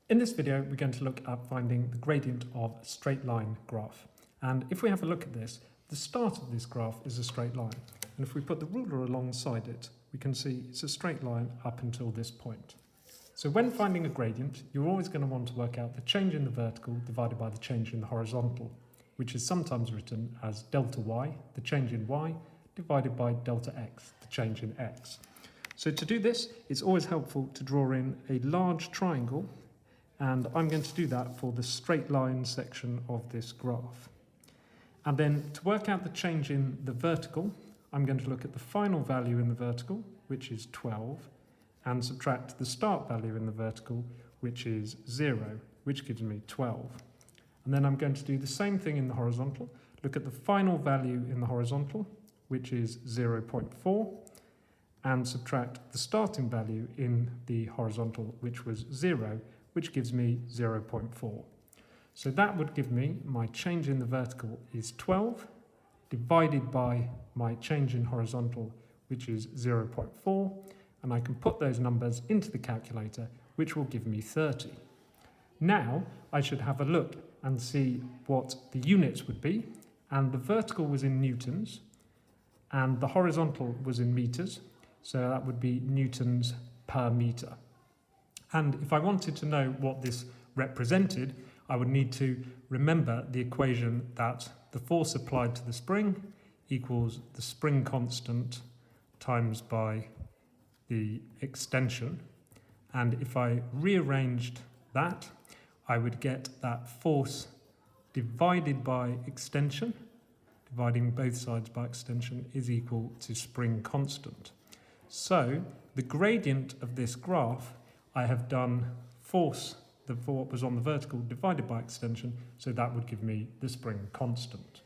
In this video, we're going to look at finding the gradient of a straight line graph. And if we have a look at this, the start of this graph is a straight line. And if we put the ruler alongside it, we can see it's a straight line up until this point. So when finding a gradient, you're always going to want to work out the change in the vertical divided by the change in the horizontal, which is sometimes written as delta y, the change in y, divided by delta x, the change in x. So to do this, it's always helpful to draw in a large triangle, and I'm going to do that for the straight line section of this graph. And then to work out the change in the vertical, I'm going to look at the final value in the vertical, which is 12, and subtract the start value in the vertical, which is 0, which gives me 12. And then I'm going to do the same thing in the horizontal, look at the final value in the horizontal, which is 0.4, and subtract the starting value in the horizontal, which was 0, which gives me 0.4. So that would give me my change in the vertical is 12, divided by my change in horizontal, which is 0.4, and I can put those numbers into the calculator, which will give me 30. Now I should have a look and see what the units would be, and the vertical was in newtons, and the horizontal was in meters, so that would be newtons per meter. And if I wanted to know what this represented, I would need to remember the equation that the force applied to the spring equals the spring constant times by the extension. And if I rearranged that, I would get that force divided by extension, dividing both sides by extension, is equal to spring constant. So the gradient of this graph, I have done force, for what was on the vertical, divided by extension, so that would give me the spring constant.